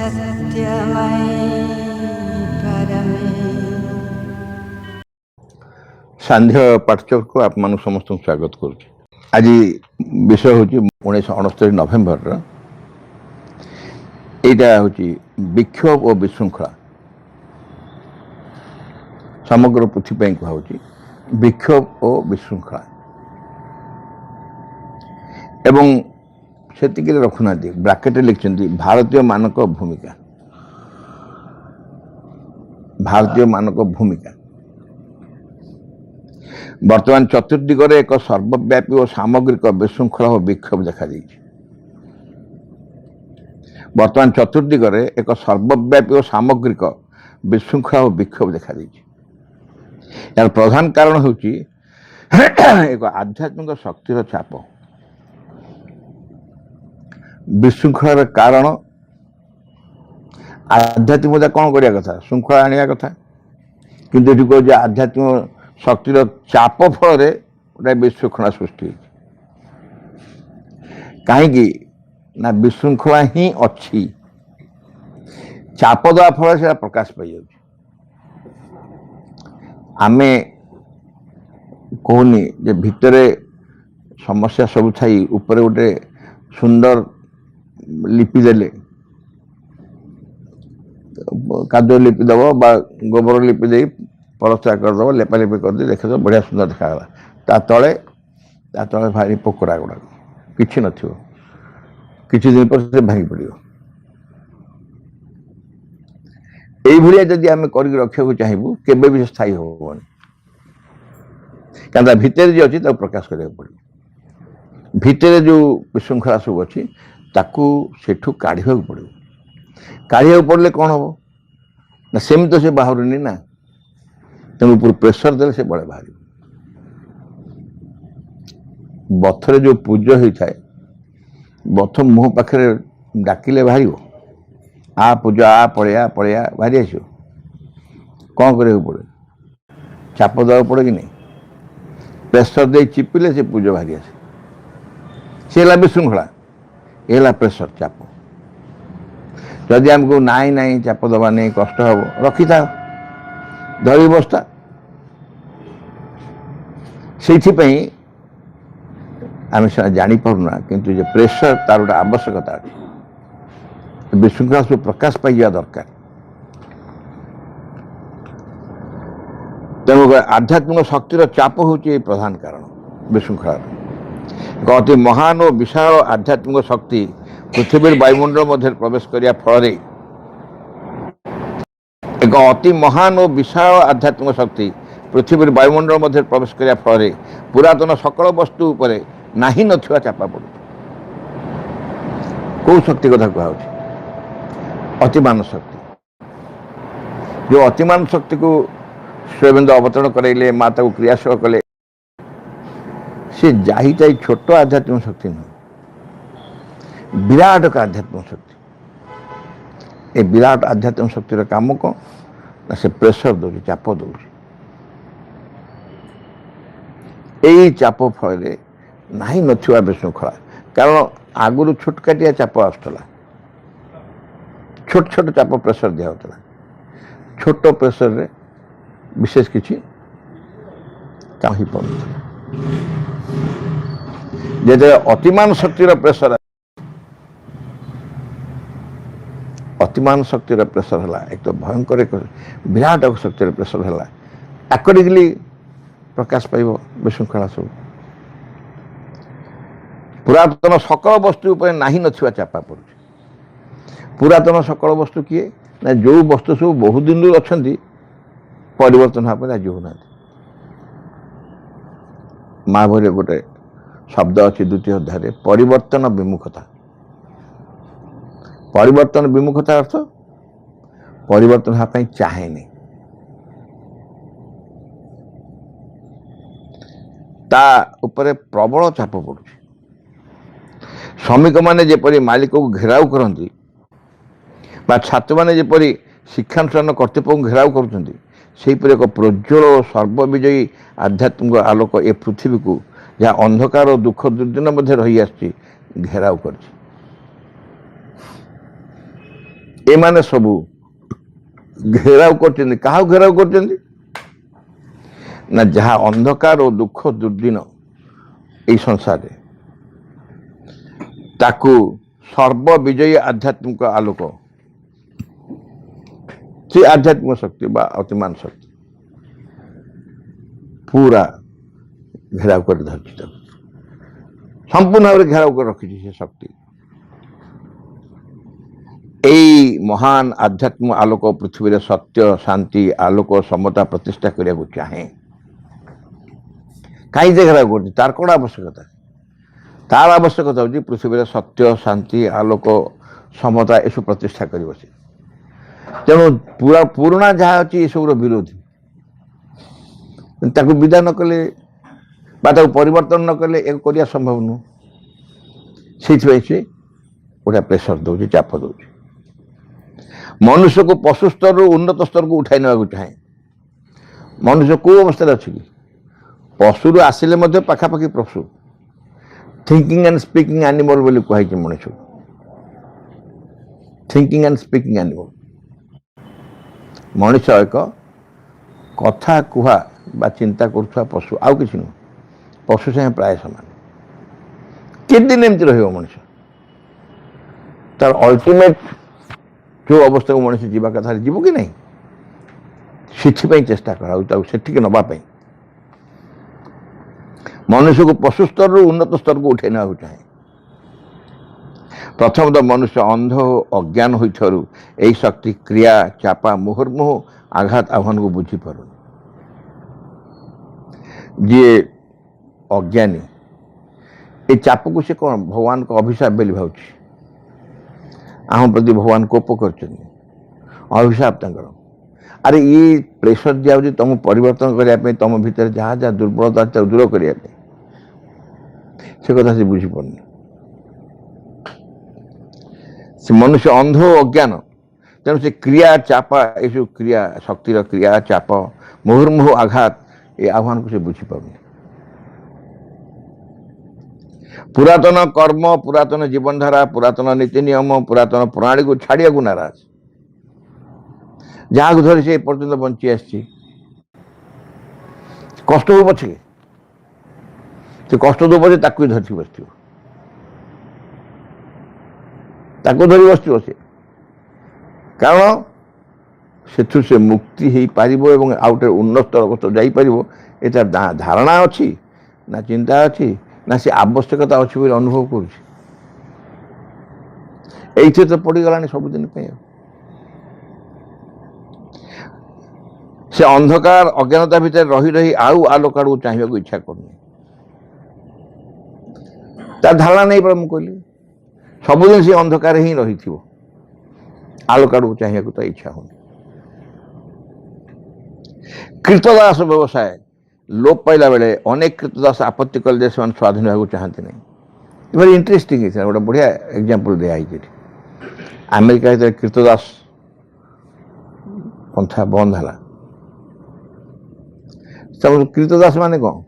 सत्यमयि परमे। सांध्य पाठचक को आप मान समस्त स्वागत करुँ। आज विषय हूँ 1969 नवेम्बर यहाँ हूँ विक्षोभ और विशृंखला समग्र पृथ्वी कहूँ विक्षोभ और विशृंखला एवं से रखुना ब्राकेट लिखिं भारतीय मानक भूमिका। भारतीय मानक भूमिका वर्तमान चतुर्दिगरे एक सर्वव्यापी और सामग्रिक विशृंखला और विक्षोभ देखा दी। वर्तमान चतुर्दिगरे एक सर्वव्यापी और सामग्रिक विशृंखला और विक्षोभ देखा दी। यार प्रधान कारण हूँ एक आध्यात्मिक शक्तिर चाप। विशृंखलार कारण आध्यात्मिकता कौन करिया कथा श्रृंखला आनिया कथा किंतु एटी कह आध्यात्मिक शक्तिर चाप फल गोटे विशृंखला सृष्टि कहीं ना विशृंखला ही अच्छी चाप देवा फल से प्रकाश पाई आमे कहूनी जे भितरे समस्या सब थी ऊपर गोटे सुंदर लिपि देले कादुआ लिपि दब गोबर लिपि दे परस्ता करदब लेपालेपि कर देख बढ़िया सुंदर देखा ता तले भारी पोकरा गुड़ाक कि न किछि दिन पर से भांगी पड़ो। यही जदि आम कर रखा चाहबू केबे भी स्थायी होनी क्या भितर जो अच्छी प्रकाश करा पड़ो। भितर जो विशृंखला सब अच्छी ताकू सेठू काढ़ा पड़ो। काढ़ा पड़े कौन हम ना सेम तो से बाहर ना तेणु ऊपर प्रेसर देले से बड़े बाहर। बथरे जो पूज होता है बथ मुह पाखे डाकिले बाहर आ पूज आ पड़िया पड़िया बाहरी आस कौन कर पड़े चाप देवा पड़े कि नहीं प्रेसर दे चिपिले से पूज बाहरी आसे सी है विशृंखला ये प्रेसर चाप। जदि आमको नाई नाई चाप दबा नहीं कष्ट हम रखी था धरी बस्ता से आम जापना किंतु जो प्रेसर तार गोटे आवश्यकता अच्छी विशृंखला सब प्रकाश पाई दरकार। तेणु आध्यात्मिक शक्तिर चाप हूँ प्रधान कारण विशृंखला। अति महान और विशाल आध्यात्मिक शक्ति पृथ्वी वायुमंडल मध्य प्रवेश करिया फल एक अति महान और विशाल आध्यात्मिक शक्ति पृथ्वी वायुमंडल मध्य प्रवेश करिया फल पुरातन सकल वस्तु उपरे नाही नथिवा चापा पड़ू। कौ शक्ति कथा कहु अतिमान शक्ति जो अतिमान शक्ति को स्वयं अवतरण कराइले माता को क्रियाशील कले से जाहिता छोट आध्यात्मिक शक्ति नुह विराट का आध्यात्मिक शक्ति। ये विराट आध्यात्मिक शक्तिर काम कौन ना से प्रेसर दौर चाप दौर यही चाप फल नहीं नथिवा विशृंखला कारण आगुरी छोटकाटिया चाप आसला छोट छोट चाप प्रेसर दिया होता छोट प्रेसर रे विशेष किसी काम ही पड़ता जे अतिमान शक्तिर प्रेसर अतिमान शक्तिर प्रेसर है एक तो भयंकर एक विराट शक्तिर प्रेसर है आकॉर्डिंगली प्रकाश पाइब विशृंखला सब। पुरातन सकल वस्तु पर नाही नथिवा चापा पड़ू। पुरातन सकल वस्तु किए ना जो वस्तु सब बहुत दिन अच्छा परिवर्तन हाँ राजी होना। महाभारत गोटे शब्द अच्छी द्वितीय अध्याय परिवर्तन विमुखता। परिवर्तन विमुखता अर्थ परिवर्तन हाँ चाहे नहीं ता उपरे प्रबल चाप पड़ू। श्रमिक मैंने जेपरी मालिक को घेराव करती छात्र मैंने जेपरी शिक्षानुष्ठान कर्तृपक्ष घेराव कर एक प्रज्वल और सर्वविजयी आध्यात्मिक आलोक ए पृथ्वी को जहाँ अंधकार और दुख दुर्दिन मध्य रही आसी घेराव कर एमाने सबू घेराव कर क्या घेराव कर ना जहाँ अंधकार और दुख दुर्दिन ये संसार ताकू सर्वविजयी आध्यात्मिक आलोक से आध्यात्मिक शक्ति बा अतिमान शक्ति पूरा घेराव कर धरती संपूर्ण भाव घेराव कर रखी से शक्ति यही महान आध्यात्मिक आलोक पृथ्वी सत्य शांति आलोक समता प्रतिष्ठा करने को चाहे कहीं घेराव कर तार कौन आवश्यकता तार आवश्यकता हूँ पृथ्वी सत्य शांति आलोक समता यू प्रतिष्ठा कर बसे तेणु पूरा पुराणा जहाँ अच्छी ये सब विरोधी ताकू विदा न कले परिवर्तन न कले एक करिया संभव नुह से गोटे प्रेसर दौर चाप दौर मनुष्य को पशु स्तर रु उन्नत स्तर को उठाई ना चाहे मनुष्य कौ अवस्था अच्छी कि पशु आसिले पाखापाखि पशु थिंकिंग एंड स्पीकिंग एनिमल बोली कहुई मनुष्य थिंकिंग एंड स्पीकिंग एनिमल मनुष्य एक कथा कुहा बा चिंता करुवा पशु आउ कि नुह पशु से प्राय सामान कितदिन एमती मनुष्य तार अल्टीमेट जो अवस्था को मनुष्य जीवा कथा जीव कि नहीं से चेष्टा कर नापी मनुष्य को पशु स्तर उन्नत स्तर को उठे ना चाहे प्रथम तो मनुष्य अंध अज्ञान हो शक्ति क्रिया चापा मुहुर्मुह आघात आह्वान को बुझी पार जी अज्ञानी ये चाप को से कौन भगवान को अभिशाप बोली भाव आम प्रति भगवान कोप कर अभिशाप अरे ये प्रेसर दिया तुम परिवर्तन करने तुम भितर जहाँ जहाँ दुर्बलता दूर करने से कथा से बुझीपार से मनुष्य अंध अज्ञान तेणु से क्रिया चापा ये क्रिया शक्तिर क्रिया चाप मुहुर्मुह आघात ये आह्वान को से बुझीपार पुरातन कर्म पुरातन जीवनधारा पुरातन नीति नियम पुरातन प्रणाली को छाड़िया को नाराज जहाँ को धरी से पर्यटन बंची आसी कष्ट हो पछे से कष्ट दो पचे ताकू धरती बस धरी बस से कारण से मुक्ति हो पार और आउटे उन्नत अवस्था जापर ये तार धारणा अच्छी ना चिंता अच्छी ना से आवश्यकता अच्छी बोली अनुभव कर तो पड़गला सबुदिन से अंधकार अज्ञानता भितर रही रही आउ आलोक आड़ चाहिए को इच्छा करनी तार धारणा नहीं पर मुझे सबुदिन से अंधकार ही रही थी आलोक आड़ चाहिए को इच्छा होनी कृतदास व्यवसाय लोप पाइला बेले अनेक कृतदास आपत्ति कले स्वाधीन होगा चाहते नहीं वेरी इंटरेस्टिंग गोटे बढ़िया एग्जांपल दिखाई अमेरिका कृतदास पंथा बंद है कृतदास माने कौन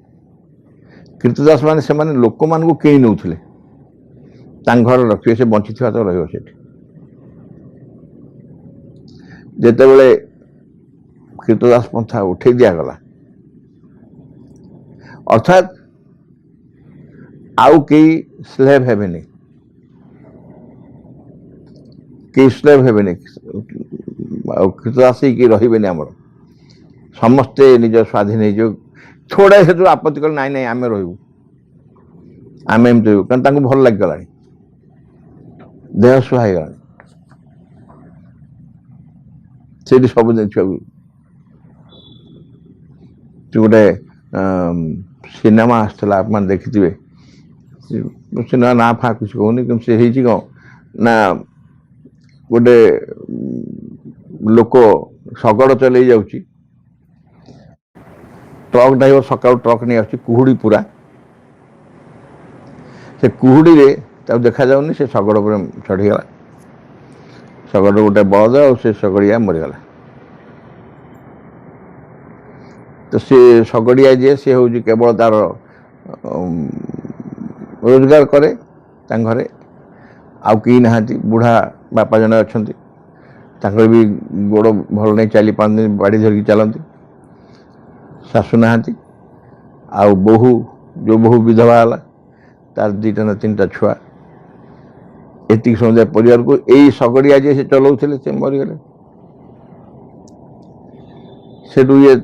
कृतदास माने से माने लोक मान को किणी नौथिले घर रखिए से बंची था तो रही जिते कृतदास पंथा उठे दिगला अर्थात आउ कई स्लेव हेबेनी कई स्लेव हेबेनी कृतदास ही रही आमर समस्ते निज स्वाधीन हो थोड़े से जो आपत्ति कल नाई नाई आम रू आम एमती रू कारण भल लगिगला देह सुहा हो गला से सब जिन गोटे सिनेमा आसला आप देखिए सिनेमा ना फा कुछ कहूनी कि से कौन ना गोटे लोक शगड़ चल जाऊँगी ट्रक ड्राइवर सका ट्रक नहीं आसुची कुहुड़ी पूरा से कुहुड़ी रे देखा जाऊनी से शगड़ पर चढ़ीगला शगड़ गोटे बलद और से शगड़िया मरीगला तो सी शगड़िया जी सी हूँ केवल तार रोजगार करे घरे आउ कई ना बुढ़ा बापा जन अच्छा ତାଙ୍କର ବି ଗୋଡ଼ ଭଲ ନାହିଁ, ଚାଲି ପାରନ୍ତି, ବାଡ଼ି ଧରିକି ଚାଲନ୍ତି। ଶାଶୁ ନାହାନ୍ତି। ଆଉ ବୋହୂ, ଯେଉଁ ବୋହୂ ବିଧବା ହେଲା, ତାର 2ଟା ନା 3ଟା ଛୁଆ। ଏତିକି ସମୁଦାୟ ପରିବାରକୁ ଏଇ ଶଗଡ଼ିଆ ଯିଏ ସେ ଚଲାଉଥିଲେ ସେ ମରିଗଲେ। ସେଠୁ ଇଏ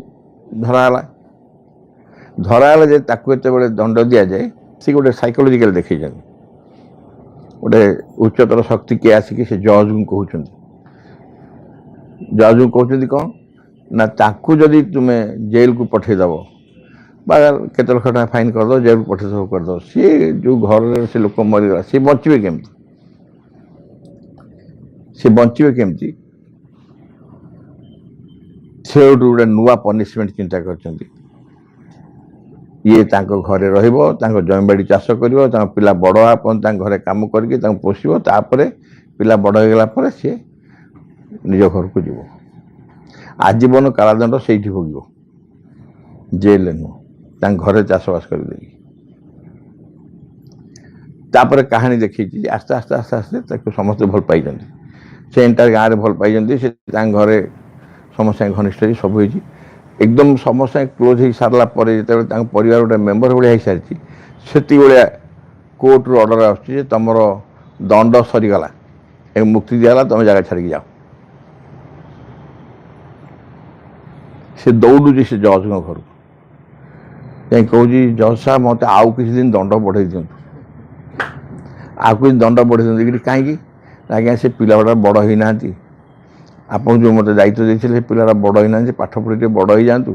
ଧରାହେଲା ଯେ ତାକୁ ଯେତେବେଳେ ଦଣ୍ଡ ଦିଆଯାଏ ସେ ଗୋଟେ ସାଇକୋଲୋଜିକାଲ ଦେଖେଇଛନ୍ତି। ଗୋଟେ ଉଚ୍ଚତର ଶକ୍ତି କିଏ ଆସିକି ସେ ଜଜ୍ଙ୍କୁ କହୁଛନ୍ତି କ'ଣ ନା ତାକୁ ଯଦି ତୁମେ ଜେଲକୁ ପଠେଇଦେବ ବା କେତେ ଲକ୍ଷ ଟଙ୍କା ଫାଇନ୍ କରିଦେବ, ଜେଲକୁ କରିଦେବ, ସିଏ ଯେଉଁ ଘରରେ ସେ ଲୋକ ମରିଗଲା ସିଏ ବଞ୍ଚିବେ କେମିତି? ସେଠୁ ଗୋଟେ ନୂଆ ପନିଶମେଣ୍ଟ ଚିନ୍ତା କରିଛନ୍ତି। ଇଏ ତାଙ୍କ ଘରେ ରହିବ, ତାଙ୍କ ଜମିବାଡ଼ି ଚାଷ କରିବ, ତାଙ୍କ ପିଲା ବଡ଼ ହେବା ପର୍ଯ୍ୟନ୍ତ ତାଙ୍କ ଘରେ କାମ କରିକି ତାଙ୍କୁ ପୋଷିବ, ତାପରେ ପିଲା ବଡ଼ ହୋଇଗଲା ପରେ ସିଏ ନିଜ ଘରକୁ ଯିବ। ଆଜୀବନ କାରାଦଣ୍ଡ ସେଇଠି ଭୋଗିବ, ଜେଲରେ ନୁହଁ, ତାଙ୍କ ଘରେ ଚାଷବାସ କରିଦେଇକି। ତାପରେ କାହାଣୀ ଦେଖେଇଛି ଯେ ଆସ୍ତେ ଆସ୍ତେ ତାକୁ ସମସ୍ତେ ଭଲ ପାଇଛନ୍ତି। ସେ ଏଣ୍ଟାର ଗାଁରେ ଭଲ ପାଇଛନ୍ତି। ସେ ତାଙ୍କ ଘରେ ସମସ୍ତଙ୍କ ଘନିଷ୍ଠ ହେଇ ସବୁ ହେଇଛି। ଏକଦମ ସମସ୍ତେ କ୍ଲୋଜ୍ ହେଇସାରିଲା ପରେ ଯେତେବେଳେ ତାଙ୍କ ପରିବାର ଗୋଟେ ମେମ୍ବର ଭଳିଆ ହେଇସାରିଛି, ସେତିକିଭଳିଆ କୋର୍ଟରୁ ଅର୍ଡ଼ର ଆସୁଛି ଯେ ତୁମର ଦଣ୍ଡ ସରିଗଲା, ଏ ମୁକ୍ତି ଦିଆଗଲା, ତୁମେ ଜାଗା ଛାଡ଼ିକି ଯାଅ। ସେ ଦୌଡ଼ୁଛି ସେ ଜଜ୍ଙ୍କ ଘରକୁ ଯାଇ କହୁଛି, ଜଜ୍ ସାହେବ ମୋତେ ଆଉ କିଛି ଦିନ ଦଣ୍ଡ ବଢ଼େଇ ଦିଅନ୍ତୁ, କାହିଁକି? ଆଜ୍ଞା ସେ ପିଲାଗୁଡ଼ା ବଡ଼ ହେଇନାହାନ୍ତି, ଆପଣ ଯେଉଁ ମୋତେ ଦାୟିତ୍ୱ ଦେଇଥିଲେ ସେ ପିଲାଟା ବଡ଼ ହେଇନାହାନ୍ତି, ପାଠ ପଢ଼ି ଟିକେ ବଡ଼ ହେଇଯାଆନ୍ତୁ,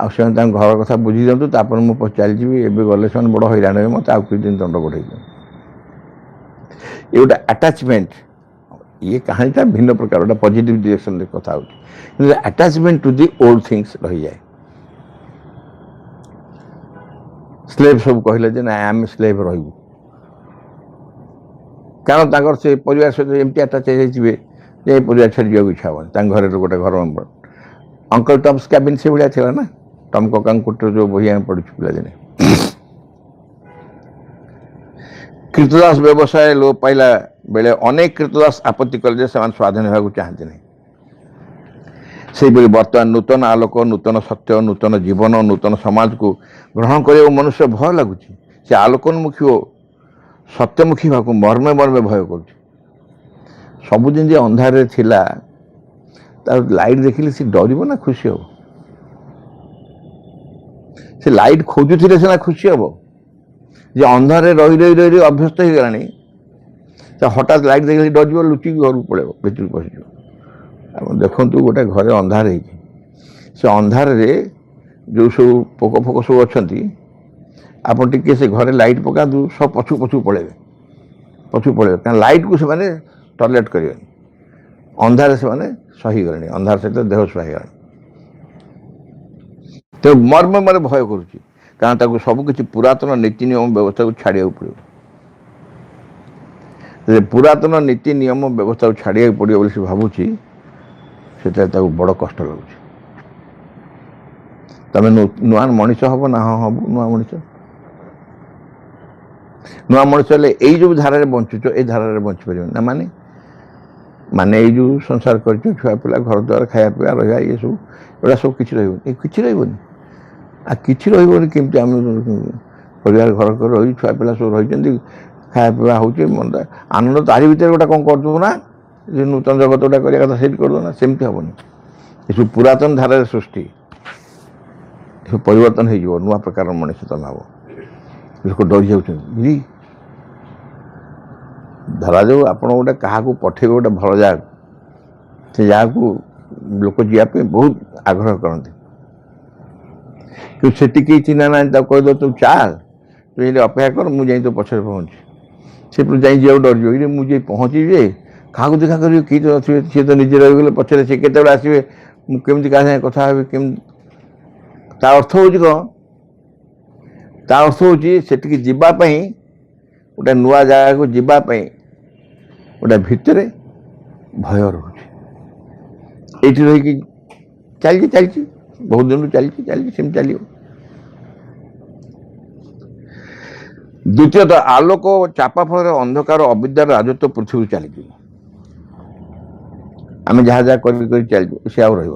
ଆଉ ସେମାନେ ତାଙ୍କ ଘର କଥା ବୁଝି ଦିଅନ୍ତୁ, ତାପରେ ମୁଁ ଚାଲିଯିବି, ଏବେ ଗଲେ ସେମାନେ ବଡ଼ ହଇରାଣ ହେବେ, ମୋତେ ଆଉ କିଛି ଦିନ ଦଣ୍ଡ ବଢ଼େଇ ଦିଅନ୍ତୁ। ଏ ଗୋଟେ ଆଟାଚମେଣ୍ଟ। ଇଏ କାହାଣୀଟା ଭିନ୍ନ ପ୍ରକାର, ଗୋଟେ ପଜିଟିଭ ଡିରେକ୍ସନରେ କଥା ହେଉଛି, କିନ୍ତୁ ଆଟାଚମେଣ୍ଟ ଟୁ ଦି ଓଲ୍ଡ ଥିଙ୍ଗସ୍ ରହିଯାଏ। ସ୍ଲେଭ୍ ସବୁ କହିଲେ ଯେ ନାଇଁ ଆମେ ସ୍ଲେଭ୍ ରହିବୁ, କାରଣ ତାଙ୍କର ସେ ପରିବାର ସହିତ ଏମିତି ଆଟାଚ୍ ହେଇଯାଇଥିବେ ଯେ ଏ ପରିବାର ଛାଡ଼ି ଯିବାକୁ ଇଚ୍ଛା ହେବନି। ତାଙ୍କ ଘରେ ଗୋଟେ ଘର ମେମ୍ବର ଅଙ୍କଲ ଟମ୍ସ କ୍ୟାବିନ୍ ସେଭଳିଆ ଥିଲା ନା, ଟମ୍ କକାଙ୍କ କୁଟୀର ଯେଉଁ ବହି ଆମେ ପଢ଼ିଛୁ ପିଲାଦିନେ। କୀର୍ତ୍ତଦାସ ବ୍ୟବସାୟ ଲୋପ ପାଇଲା ବେଳେ ଅନେକ କୀର୍ତ୍ତଦାସ ଆପତ୍ତି କଲେ ଯେ ସେମାନେ ସ୍ୱାଧୀନ ହେବାକୁ ଚାହାନ୍ତି ନାହିଁ। ସେହିପରି ବର୍ତ୍ତମାନ ନୂତନ ଆଲୋକ, ନୂତନ ସତ୍ୟ, ନୂତନ ଜୀବନ, ନୂତନ ସମାଜକୁ ଗ୍ରହଣ କରିବାକୁ ମନୁଷ୍ୟ ଭୟ ଲାଗୁଛି। ସେ ଆଲୋକୋନ୍ମୁଖୀ ଓ ସତ୍ୟମୁଖୀ ହେବାକୁ ମର୍ମେ ଭୟ କରୁଛି। ସବୁଦିନ ଯେ ଅନ୍ଧାରରେ ଥିଲା, ତାର ଲାଇଟ୍ ଦେଖିଲେ ସେ ଡରିବ ନା ଖୁସି ହେବ? ସେ ଲାଇଟ୍ ଖୋଜୁଥିଲେ ସିନା ଖୁସି ହେବ। ଯେ ଅନ୍ଧାରରେ ରହି ଅଭ୍ୟସ୍ତ ହେଇଗଲାଣି, ସେ ହଠାତ୍ ଲାଇଟ୍ ଦେଖିଲେ ଡରିଯିବ, ଲୁଚିକି ଘରକୁ ପଳେଇବ, ଭିତରକୁ ପଶିଯିବ। ଆପଣ ଦେଖନ୍ତୁ ଗୋଟେ ଘରେ ଅନ୍ଧାର ହେଇଛି, ସେ ଅନ୍ଧାରରେ ଯେଉଁ ସବୁ ପୋକ ସବୁ ଅଛନ୍ତି, ଆପଣ ଟିକେ ସେ ଘରେ ଲାଇଟ୍ ପକାନ୍ତୁ, ସବୁ ପଛକୁ ପଳେଇବେ। କାରଣ ଲାଇଟ୍କୁ ସେମାନେ ଟର୍ଲେଟ୍ କରିବେନି। ଅନ୍ଧାରରେ ସେମାନେ ସହିଗଲେଣି, ଅନ୍ଧାର ସହିତ ଦେହ ସୁହା ହେଇଗଲାଣି। ତେଣୁ ମର୍ମେ ଭୟ କରୁଛି, କାରଣ ତାକୁ ସବୁକିଛି ପୁରାତନ ନୀତି ନିୟମ ବ୍ୟବସ୍ଥାକୁ ଛାଡ଼ିବାକୁ ପଡ଼ିବ। ଯଦି ପୁରାତନ ନୀତି ନିୟମ ବ୍ୟବସ୍ଥାକୁ ଛାଡ଼ିବାକୁ ପଡ଼ିବ ବୋଲି ସେ ଭାବୁଛି, ସେଥିରେ ତାକୁ ବଡ଼ କଷ୍ଟ ଲାଗୁଛି। ତମେ ନୂଆ ମଣିଷ ହବ ନା? ହଁ ହବ ନୂଆ ମଣିଷ। ହେଲେ ଏଇ ଯେଉଁ ଧାରାରେ ବଞ୍ଚୁଛ, ଏଇ ଧାରାରେ ବଞ୍ଚିପାରିବନି ନା। ମାନେ ଏଇ ଯେଉଁ ସଂସାର କରିଛ, ଛୁଆ ପିଲା, ଘର ଦ୍ୱାର, ଖାଇବା ପିଇବା, ରହିବା, ଇଏ ସବୁ, ଏଗୁଡ଼ା ସବୁ କିଛି ରହିବନି। କିଛି ରହିବନି। ଆଉ କିଛି ରହିବନି କେମିତି? ଆମେ ପରିବାର ଘର କରି ରହି, ଛୁଆ ପିଲା ସବୁ ରହିଛନ୍ତି, ଖାଇବା ପିଇବା ହେଉଛି, ଆନନ୍ଦ ତାରି ଭିତରେ ଗୋଟେ କ'ଣ କରିଦେବୁ ନା, ଯେ ନୂତନ ଜଗତ ଗୋଟେ କରିବା କଥା ସେଇଠି କରିଦେବୁ ନା, ସେମିତି ହେବନି। ଏସବୁ ପୁରାତନ ଧାରାରେ ସୃଷ୍ଟି, ଏସବୁ ପରିବର୍ତ୍ତନ ହେଇଯିବ, ନୂଆ ପ୍ରକାରର ମଣିଷ ତମେ ହେବ। ଲୋକ ଡରି ଯାଉଛନ୍ତି। ଧରାଯାଉ ଆପଣ ଗୋଟେ କାହାକୁ ପଠେଇବେ ଗୋଟେ ଭଲ ଜାଗାକୁ, ସେ ଜାଗାକୁ ଲୋକ ଯିବା ପାଇଁ ବହୁତ ଆଗ୍ରହ କରନ୍ତି, କିନ୍ତୁ ସେଠି କେହି ଚିହ୍ନା ନାହାନ୍ତି। ତାକୁ କହିଦେବ ତୁ ଚାଲ, ତୁ ଏଠି ଅପେକ୍ଷା କର, ମୁଁ ଯାଇ ତୋ ପଛରେ ପହଞ୍ଚି। ସେ ଯାଇ ଯିବାକୁ ଡରିଯିବ। ଏଇଠି ମୁଁ ଯାଇ ପହଞ୍ଚିବି ଯେ କାହାକୁ ଦେଖା କରିବି, କେହି ତ ନଥିବେ, ସିଏ ତ ନିଜେ ରହିଗଲେ, ପଛରେ ସେ କେତେବେଳେ ଆସିବେ, ମୁଁ କେମିତି କାହା ସାଙ୍ଗେ କଥା ହେବି, କେମିତି? ତା ଅର୍ଥ ହେଉଛି କ'ଣ? ତା ଅର୍ଥ ହେଉଛି ସେଠିକି ଯିବା ପାଇଁ, ଗୋଟେ ନୂଆ ଜାଗାକୁ ଯିବା ପାଇଁ ଗୋଟେ ଭିତରେ ଭୟ ରହୁଛି। ଏଇଠି ରହିକି ଚାଲିଛି, ବହୁତ ଦିନରୁ ଚାଲିଛି, ସେମିତି ଚାଲିବ। ଦ୍ୱିତୀୟତଃ, ଆଲୋକ ଚାପା ଫଳରେ ଅନ୍ଧକାର ଅବିଦ୍ୟାର ରାଜତ୍ୱ ପୃଥିବୀରୁ ଚାଲିଯିବ। आम जहाँ जहाँ कर चलू से आउ रही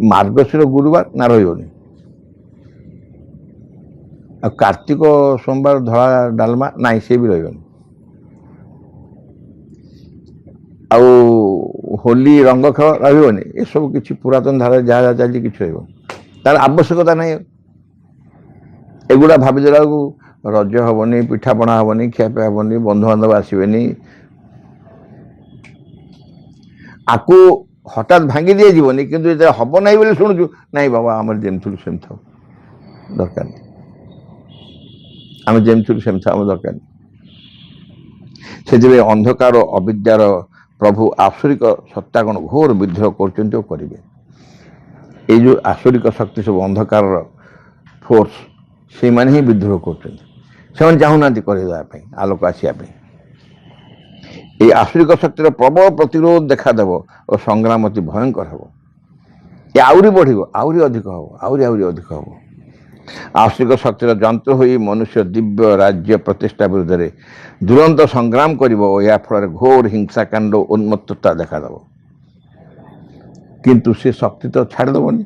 मार्गशीर गुरुवार ना रही कार्तिक सोमवार धड़ा डालमा ना से भी रही होली रंग खेल रही ये सब किसी पुरातन धारा जहाँ जहाँ चलती कि तार आवश्यकता नहीं एगुड़ा भाविदेला रज हेनी पिठापणा हेनी खियापिया हेनी बंधुबांधव आसबे आपको हठात भांगी दी जीवनी किंतु हम ना बोले शुणुचु ना बाबा आम जमी सेम था दरकार नहीं आम जमी सेम था दरकार नहीं से अंधकार अविद्यार प्रभु आसुरिक सत्ता कौन घोर विद्रोह करेंगे ये जो आसुरिक शक्ति सब अंधकार फोर्स से मैंने ही विद्रोह कर चाहूना करदेवाई आलोक आसवाई ये आसुरिक शक्तिर प्रबल प्रतिरोध देखादेव और संग्राम अति भयंकर हम ये आहरी बढ़ आहरी अधिक हम आहरी अधिक हम आसुरिक शक्तिर जंत्र हो मनुष्य दिव्य राज्य प्रतिष्ठा विरुद्ध में दुरंत संग्राम कर या फल घोर हिंसाकांड उन्मत्तता देखादेव किंतु से शक्ति तो छाड़देवनी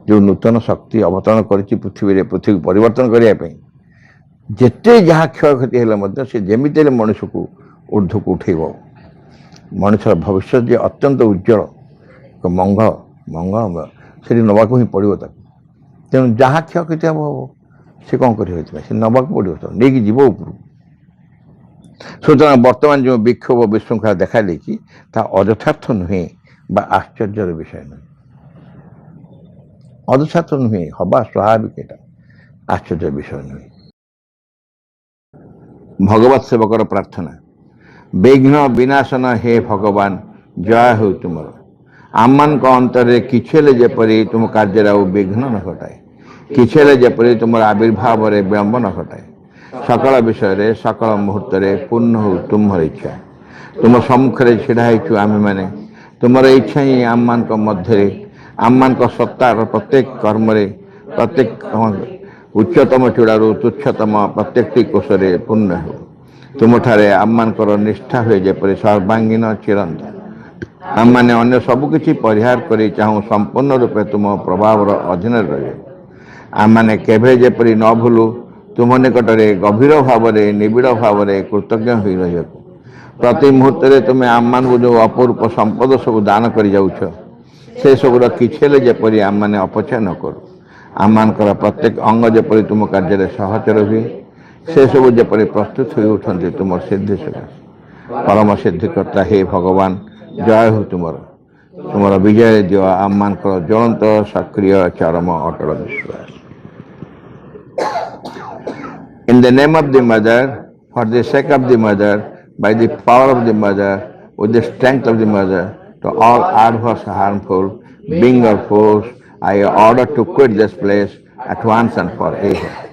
जो नूतन शक्ति अवतरण पृथ्वी परिवर्तन करने जिते जहाँ क्षयक्षति है से जमीते मनुष्य को ऊर्ध्व को उठेब मनुष्य भविष्य जे अत्यंत उज्जवल मंगल मंगल से नवाक ही पड़ो तेणु जहाँ क्षयक्षति हम से कौन कर नवाक पड़ो तो नहीं जीव ऊपर सुतरां बर्तमान जो विक्षोभ विशृंखला देखा देती अयथार्थ नुहे बा आश्चर्यर विषय नुहे अयथार्थ नुहे हवा स्वाभाविक एटा आश्चर्य विषय नुहे भगवत सेवकर प्रार्थना विघ्न विनाशन हे भगवान जय हो तुमर आम मान अंतर किछेले जेपरी तुम कार्य विघ्न न घटाए किछेले जेपरी तुम आविर्भाव विलंब न घटाए सकल विषय सकल मुहूर्त पूर्ण हो तुम्हार इच्छा तुम सम्मुखें ढाईचु आम मैंने तुमर इच्छा ही आम मान मध्य आम मान सत्तार प्रत्येक कर्म प्रत्येक उच्चतम चूड़ारू तुच्छतम प्रत्येक कोश पूर्ण हो तुम ठारे आम मानकर निष्ठा हुए जेपरी सर्वांगीन चिरंत आम मैंने अन्य सबकि परिहार कर चाहूँ संपूर्ण रूपे तुम प्रभाव अधीन रहे आम मैंने केभे जेपरी न भूलु तुम निकट में गभीर भाव निबिड़ भाव कृतज्ञ हो रही प्रति मुहूर्त तुम्हें आम मान को जो अपूर्व संपद सब दान कर जाऊछ से सबूर किछेले जेपरी आम मैंने अपचय न करूँ आम मानकर प्रत्येक अंग जेपरी तुम कार्य सहचर हुए से सब जेपरी प्रस्तुत हो उठते तुम सिद्धि सकाश परम सिद्धिकर्ता हे भगवान जय हो तुमर विजय दिव आम मानकर ज्वलंत सक्रिय चरम अटल विश्वास In the name of the mother, for the sake of the mother, by the power of the mother, with the strength of the mother, to all adverse, harmful, being or force, I order to quit this place at once and forever.